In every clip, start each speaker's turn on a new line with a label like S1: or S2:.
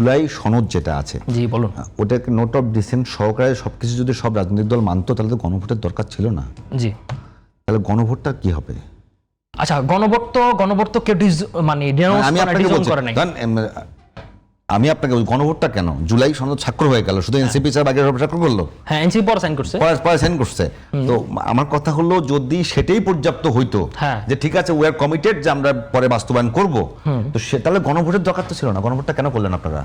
S1: জুলাই সনদ যেটা আছে,
S2: জি বলুন,
S1: ওটাকে নোট অফ ডিসেন্ট সহকারে সবকিছু যদি সব রাজনৈতিক দল মানতো তাহলে তো গণভোটের দরকার ছিল না।
S2: জি,
S1: তাহলে গণভোটটা কি হবে?
S2: আচ্ছা গণভোট তো কেউ মানে
S1: আমি আপনাকে বলছি, আমি আপনাকে বলছি গণভোটটা কেন? জুলাই সনদ স্বাক্ষর হয়ে গেল, শুধু এনসিপি ছাড়া বাকি সব স্বাক্ষর করলো।
S2: হ্যাঁ, এনসিপি পরে সাইন করছে,
S1: পরে সাইন করছে। তো আমার কথা হলো যদি সেটাই পর্যাপ্ত হইতো, যে ঠিক আছে উই আর কমিটেড যে আমরা পরে বাস্তবায়ন করব, তো তাহলে গণভোটের দরকার তো ছিল না। গণভোটটা কেন করলেন আপনারা?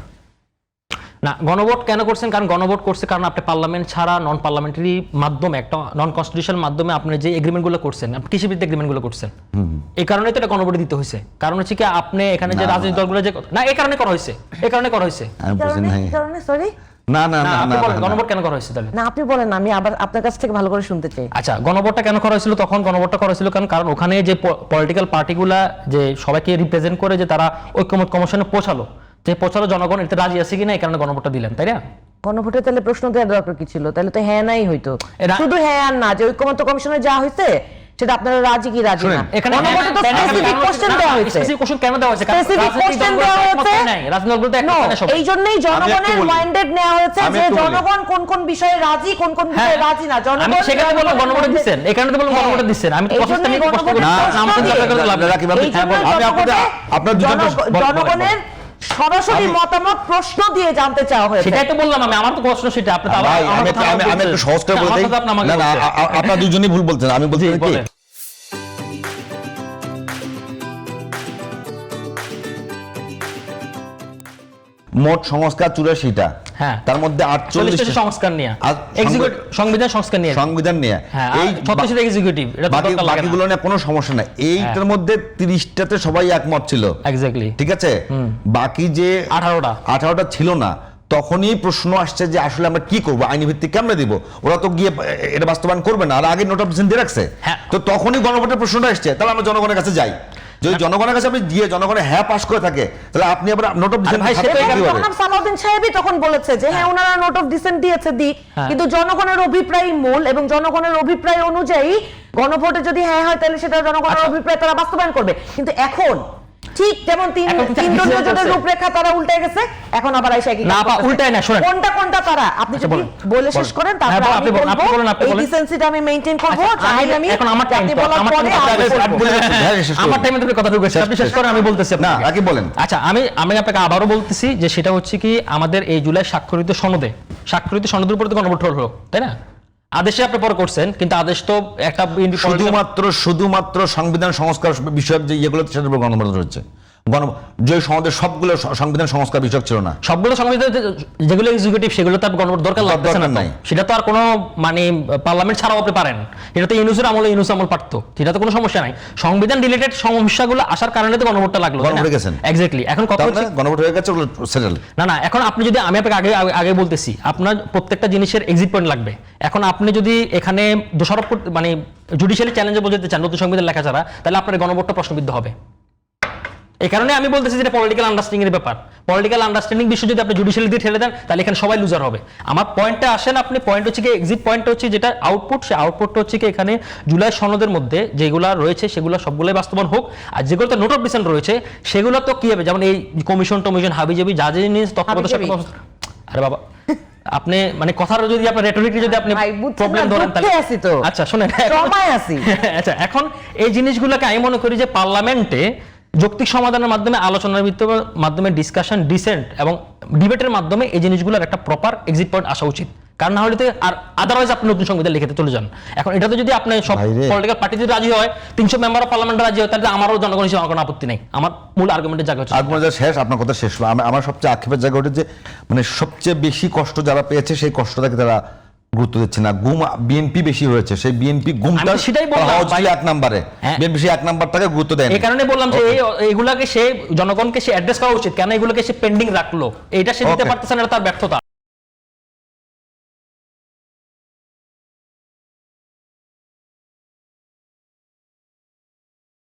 S2: না, গণভোট কেন করছেন? কারণ গণভোট করছে কারণ আপনি পার্লামেন্ট ছাড়া নন পার্লামেন্টারি মাধ্যমে, একটা নন কনস্টিটিউশনাল মাধ্যমে আপনি যে এগ্রিমেন্টগুলো করছেন, আপনি কৃষিভিত্তিক এগ্রিমেন্টগুলো করছেন, এই কারণেই তো এটা গণভোটে দিতে হয়েছে। কারণ হচ্ছে কি আপনি এখানে যে রাজনৈতিক দলগুলো যে না, এই কারণে করা হয়েছে, এই কারণে করা হয়েছে।
S1: আমি বুঝি নাই।
S3: সরি,
S1: না না না না,
S2: গণভোট কেন করা হয়েছে তাহলে?
S3: না আপনি বলেন, আমি আবার আপনার কাছ থেকে ভালো করে শুনতে চাই।
S2: আচ্ছা, গণভোটটা কেন করা হয়েছিল? তখন গণভোটটা করা হয়েছিল কারণ ওখানে যে পলিটিক্যাল পার্টিগুলা যে সবাইকে রিপ্রেজেন্ট করে যে তারা ঐক্যমত কমিশনে পৌঁছালো, যে পৌঁছালো জনগণ এতে রাজি আছে কিনা, এই কারণে গণভোটটা দিলেন, তাই না?
S3: গণভোটে তাহলে প্রশ্ন দেওয়ার দরকার কি ছিল? তাহলে তো হ্যাঁ নাই হইতো, শুধু হ্যাঁ আর না, যে ঐক্যমত্য কমিশনে যা হইছে সেটা আপনারা রাজি কি রাজি না।
S2: এখানে
S3: গণভোটে তো স্পেসিফিক কোশ্চেন দেওয়া হইছে।
S2: স্পেসিফিক কোশ্চেন কেন দেওয়া হইছে?
S3: স্পেসিফিক কোশ্চেন দেওয়া হইছে
S2: নাই, রাজনৈতিক দলগুলো তো একটা না সব।
S3: এই জন্যই জনগণের মাইন্ডেড নেওয়া হয়েছে যে জনগণ কোন কোন বিষয়ে রাজি, কোন কোন বিষয়ে রাজি না। জনগণ
S2: আমি সেখানে বললাম গণভোটে দিবেন, এখানে তো বললাম গণভোটে দিবেন। আমি তো প্রশ্নটা নিয়ে প্রশ্ন করি না, আমাদের
S1: আপনার
S3: জনগণের সরাসরি মতামত প্রশ্ন দিয়ে জানতে চাওয়া হয়েছে।
S2: সেটাই তো বললাম আমি, আমার তো প্রশ্ন সেটা। আপনি
S1: আমি একটু সহজ করে বলতে, না না আপনারা দুজনেই ভুল বলছেন। আমি বলছি কি মোট সংস্কার 84টা, তার মধ্যে 48টা
S2: সংস্কার নিয়ে, সংবিধান নিয়ে, এই 36টা এক্সিকিউটিভ, এটা
S1: বাকিগুলো নিয়ে কোনো সমস্যা নাই। এইটার মধ্যে 30টাতে সবাই একমত ছিল,
S2: এক্স্যাক্টলি,
S1: ঠিক আছে। বাকি যে 18টা ছিল না, তখনই প্রশ্ন আসছে যে আসলে আমরা কি করবো, আইনি ভিত্তিক কেমনে দিব? ওরা তো গিয়ে এটা বাস্তবায়ন করবে না, আর আগে নোট অফ ডিসেন্ট দিয়ে রাখছে। তো তখনই গণভোটের প্রশ্নটা আসছে, তাহলে আমরা জনগণের কাছে যাই। যদি জনগণের কাছে আপনি গিয়ে জনগণের হ্যাঁ পাস করে থাকে, তাহলে আপনি আবার নোট অফ ডিসেন্ট
S3: সালাউদ্দিন সাহেবই তখন বলেছে যে হ্যাঁ ওনারা নোট অফ ডিসেন্ট দিয়েছে দিক, কিন্তু জনগণের অভিপ্রায় মূল, এবং জনগণের অভিপ্রায় অনুযায়ী গণভোটে যদি হ্যাঁ হয় তাহলে সেটা জনগণের অভিপ্রায় তারা বাস্তবায়ন করবে। কিন্তু এখন ঠিক যেমন তিন দলীয় রূপরেখা তারা উল্টে গেছে, এখন আবার আইসা কি
S2: না উল্টায় না, শুনেন
S3: কোনটা তারা আপনি যদি বলে শেষ করেন তারপর আমি বলবো, এই ডিসেন্সিটা আমি মেইনটেইন করব। চাইলে আমি
S2: এখন আমার টাইম,
S3: আমার
S2: টাইমে তুমি কথা ঢুকেছে, আপনি শেষ করেন, আমি বলতেছি
S1: না আগে বলেন।
S2: আচ্ছা, আমি আপনাকে আবারও বলতেছি যে সেটা হচ্ছে কি আমাদের এই জুলাই স্বাক্ষরিত সনদের উপর তো গণভোট হলো, তাই না? আদেশে আপনি পরে করছেন, কিন্তু আদেশ তো একটা
S1: শুধুমাত্র সংবিধান সংস্কার বিষয়ক যে ইয়েগুলো সেটার উপর গণভোট হচ্ছে। যে সনদের সবগুলো সংবিধান সংস্কার বিষয়ক ছিল না,
S2: সবগুলো সংবিধান যেগুলো এক্সিকিউটিভ সেগুলো তো গণভোট দরকার লাগতেছে না, সেটা তো আর কোনো মানে পার্লামেন্ট ছাড়াও আপনি পারেন। এটা তো ইউনুসের আমলে ইউনুস আমল পারতো, সেটা তো কোনো সমস্যা নাই। সংবিধান রিলেটেড সমস্যাগুলো আসার কারণে তো গণভোটটা লাগলো, এক্স্যাক্টলি। এখন কথা হচ্ছে
S1: গণভোট হয়ে গেছে, সেটেল
S2: না। এখন আপনি যদি, আমি আপনাকে আগে বলতেছি, আপনার প্রত্যেকটা জিনিসের এক্সিট পয়েন্ট লাগবে। এখন আপনি যদি এখানে দোষারোপ মানে জুডিশিয়ালি চ্যালেঞ্জে বোঝাতে চান নতুন সংবিধান লেখা ছাড়া, তাহলে আপনার গণভোটটা প্রশ্নবিদ্ধ হবে। এই কারণে আমি বলতেছি যে পলিটিক্যাল আন্ডারস্ট্যান্ডিং এর ব্যাপার। পলিটিক্যাল আন্ডারস্ট্যান্ডিং বিষয় যদি আপনি জুডিশিয়ালি দিয়ে ঠেলে দেন, তাহলে এখানে সবাই লুজার হবে। আমার পয়েন্টে আসেন আপনি, পয়েন্ট হচ্ছে কি এক্সিট পয়েন্ট হচ্ছে যেটা আউটপুট, সেই আউটপুটটা হচ্ছে কি এখানে জুলাই সনদের মধ্যে যেগুলো রয়েছে সেগুলো সবগুলোই বাস্তবায়ন হোক, আর যেগুলো তো নোট অফ ডিসেন্ট রয়েছে সেগুলো তো কি হবে, যেমন এই কমিশন হাবিজাবি যা জিনিস তত্ত্বাবধায়ক। আরে বাবা, আপনি মানে কথার যদি আপনি রেটরিকলি যদি আপনি প্রবলেম ধরেন, তাহলে আচ্ছা শুনেন, আচ্ছা এখন এই জিনিসগুলোকে আমি মনে করি যে পার্লামেন্টে যৌক্তিক সমাধানের মাধ্যমে, আলোচনার মাধ্যমে, ডিসকাশন, ডিসেন্ট এবং ডিবেটের মাধ্যমে এই জিনিসগুলোর একটা প্রপার এক্সিট পয়েন্ট আসা উচিত। কারণ না হলে তো আর আদারওয়াইজ আপনি নতুন সংবিধান লিখতে চলে যান। এখন এটা তো যদি আপনি সব পলিটিক্যাল পার্টি যদি রাজি হয়, 300 মেম্বার অফ পার্লামেন্ট রাজি হয়, তাহলে আমারও জনগণ হিসেবে আমার কোনো আপত্তি নেই। আমার মূল আর্গুমেন্টের জায়গা হচ্ছে
S1: শেষ, আপনার কথা শেষ। আমার সবচেয়ে আক্ষেপের জায়গা ওটা যে মানে সবচেয়ে বেশি কষ্ট যারা পেয়েছে সেই কষ্টটাকে তারা গুরুত্ব দিচ্ছে না। গুম বিএনপি বেশি হয়েছে, সেই বিএনপি গুমটা
S2: সেটাই বললাম
S1: 1 নম্বরে, বিএনপি 1 নম্বরটাকে গুরুত্ব দেয় না।
S2: এই কারণে বললাম যে এইগুলাকে সে জনগণকে সে অ্যাড্রেস করা উচিত, কেন এগুলোকে সে পেন্ডিং রাখলো, এইটা সে দিতে পারতেছে না, তার ব্যর্থতা।